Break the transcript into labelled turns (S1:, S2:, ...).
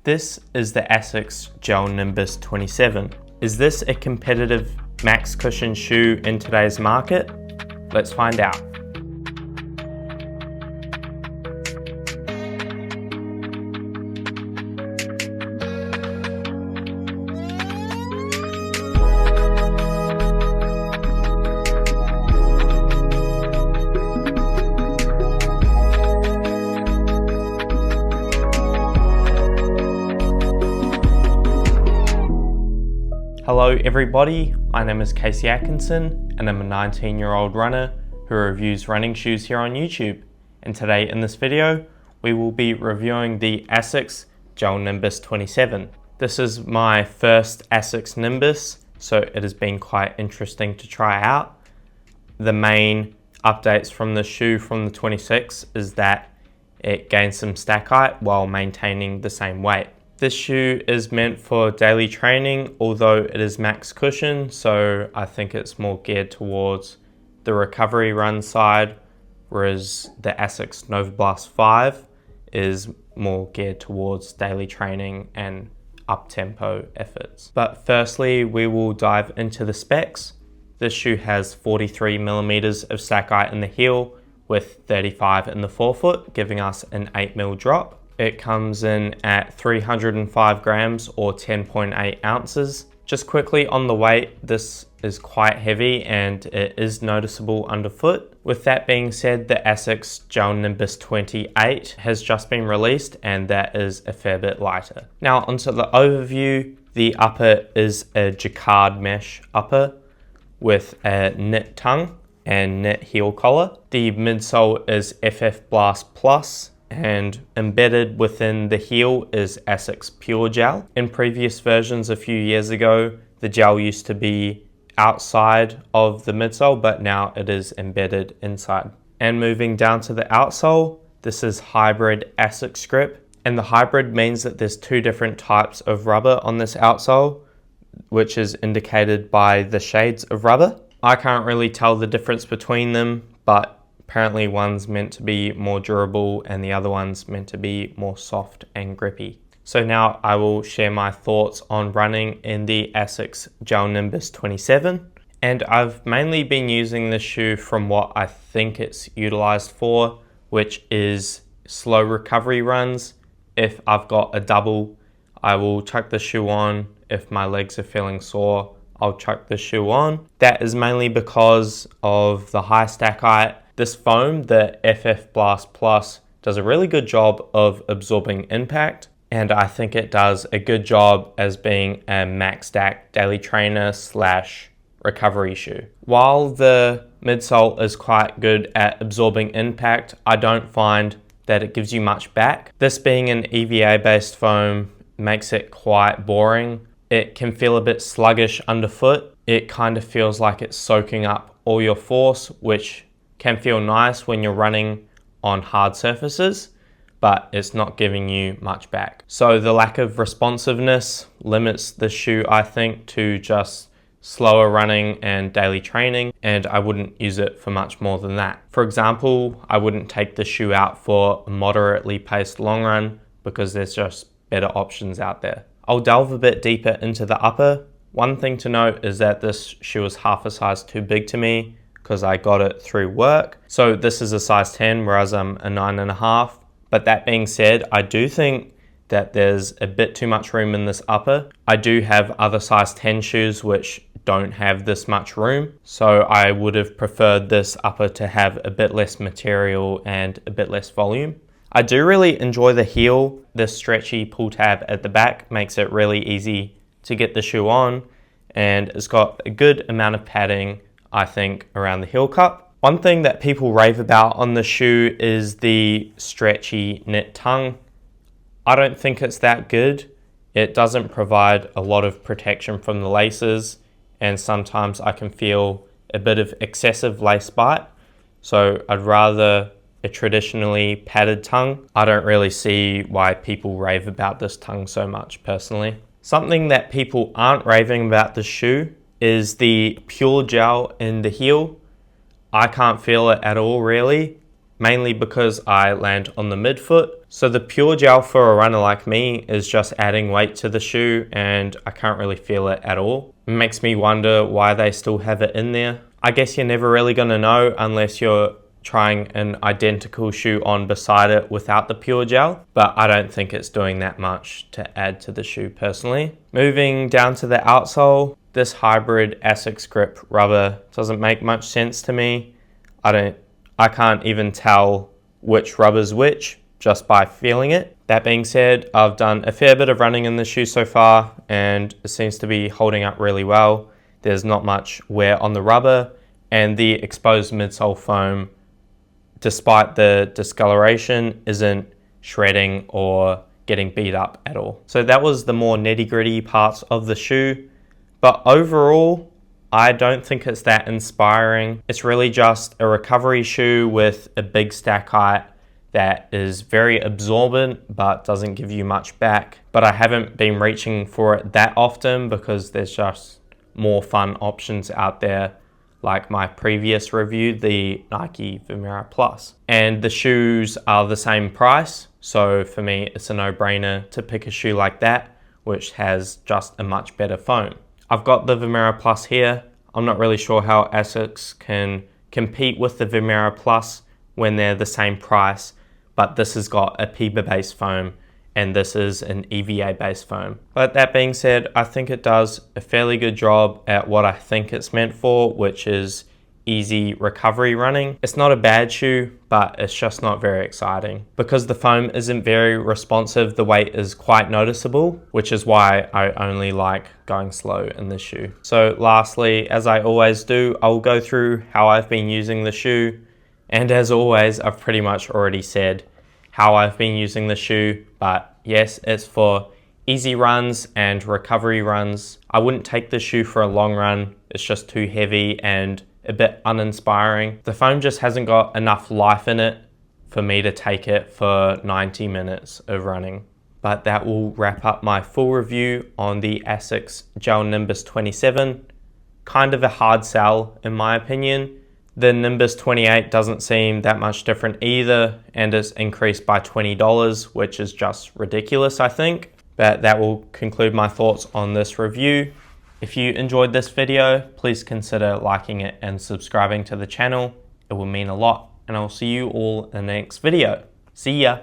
S1: This is the Asics Gel NIMBUS 27. Is this a competitive max cushion shoe in today's market? Let's find out. Hello everybody, my name is Casey Atkinson and I'm a 19-year-old runner who reviews running shoes here on YouTube. And today in this video, we will be reviewing the Asics Gel NIMBUS 27. This is my first Asics NIMBUS, so it has been quite interesting to try out. The main updates from the shoe from the 26 is that it gains some stack height while maintaining the same weight. This shoe is meant for daily training, although it is max cushion, so I think it's more geared towards the recovery run side, whereas the Asics Nova Blast 5 is more geared towards daily training and up-tempo efforts. But firstly, we will dive into the specs. This shoe has 43 millimeters of stack height in the heel with 35 in the forefoot, giving us an 8mm drop. It comes in at 305 grams or 10.8 ounces. Just quickly on the weight, this is quite heavy and it is noticeable underfoot. With that being said, the Asics Gel NIMBUS 28 has just been released and that is a fair bit lighter. Now onto the overview. The upper is a jacquard mesh upper with a knit tongue and knit heel collar. The midsole is FF Blast Plus, and embedded within the heel is Asics Pure Gel. In previous versions a few years ago, the gel used to be outside of the midsole, but now it is embedded inside. And moving down to the outsole, this is hybrid Asics grip. And the hybrid means that there's two different types of rubber on this outsole, which is indicated by the shades of rubber. I can't really tell the difference between them, but apparently one's meant to be more durable and the other one's meant to be more soft and grippy. So now I will share my thoughts on running in the Asics Gel NIMBUS 27. And I've mainly been using this shoe from what I think it's utilized for, which is slow recovery runs. If I've got a double, I will chuck the shoe on. If my legs are feeling sore, I'll chuck the shoe on. That is mainly because of the high stack height. This foam, the FF Blast Plus, does a really good job of absorbing impact, and I think it does a good job as being a max stack daily trainer / recovery shoe. While the midsole is quite good at absorbing impact, I don't find that it gives you much back. This being an EVA based foam makes it quite boring. It can feel a bit sluggish underfoot. It kind of feels like it's soaking up all your force, which can feel nice when you're running on hard surfaces, but it's not giving you much back. So the lack of responsiveness limits the shoe, I think, to just slower running and daily training, and I wouldn't use it for much more than that. For example, I wouldn't take the shoe out for a moderately paced long run because there's just better options out there. I'll delve a bit deeper into the upper. One thing to note is that this shoe is half a size too big to me because I got it through work. So this is a size 10, whereas I'm a 9.5. But that being said, I do think that there's a bit too much room in this upper. I do have other size 10 shoes which don't have this much room. So I would have preferred this upper to have a bit less material and a bit less volume. I do really enjoy the heel. The stretchy pull tab at the back makes it really easy to get the shoe on, and it's got a good amount of padding, I think, around the heel cup. One thing that people rave about on the shoe is the stretchy knit tongue. I don't think it's that good. It doesn't provide a lot of protection from the laces, and sometimes I can feel a bit of excessive lace bite. So I'd rather a traditionally padded tongue. I don't really see why people rave about this tongue so much personally. Something that people aren't raving about the shoe is the pure gel in the heel. I can't feel it at all really. mainly because I land on the midfoot. So the pure gel for a runner like me is just adding weight to the shoe, and I can't really feel it at all. It makes me wonder why they still have it in there. I guess you're never really gonna know unless you're trying an identical shoe on beside it without the pure gel, but I don't think it's doing that much to add to the shoe personally. Moving down to the outsole, this hybrid Asics grip rubber doesn't make much sense to me. I can't even tell which rubber's which just by feeling it. That being said, I've done a fair bit of running in the shoe so far and it seems to be holding up really well. There's not much wear on the rubber, and the exposed midsole foam, despite the discoloration, isn't shredding or getting beat up at all. So that was the more nitty-gritty parts of the shoe, but overall I don't think it's that inspiring. It's really just a recovery shoe with a big stack height that is very absorbent but doesn't give you much back. But I haven't been reaching for it that often because there's just more fun options out there, like my previous review, the Nike Vomero Plus. And the shoes are the same price, so for me it's a no-brainer to pick a shoe like that, which has just a much better foam. I've got the Vomero Plus here. I'm not really sure how Asics can compete with the Vomero Plus when they're the same price, but this has got a PIBA based foam and this is an EVA based foam. But that being said, I think it does a fairly good job at what I think it's meant for, which is easy recovery running. It's not a bad shoe, but it's just not very exciting. Because the foam isn't very responsive, the weight is quite noticeable, which is why I only like going slow in this shoe. So lastly, as I always do, I'll go through how I've been using the shoe. And as always, I've pretty much already said how I've been using the shoe, but yes, it's for easy runs and recovery runs. I wouldn't take the shoe for a long run. It's just too heavy and a bit uninspiring. The foam just hasn't got enough life in it for me to take it for 90 minutes of running. But that will wrap up my full review on the Asics Gel NIMBUS 27. Kind of a hard sell in my opinion. The NIMBUS 28 doesn't seem that much different either, and it's increased by $20, which is just ridiculous, I think. But that will conclude my thoughts on this review. If you enjoyed this video, please consider liking it and subscribing to the channel. It will mean a lot, and I'll see you all in the next video. See ya!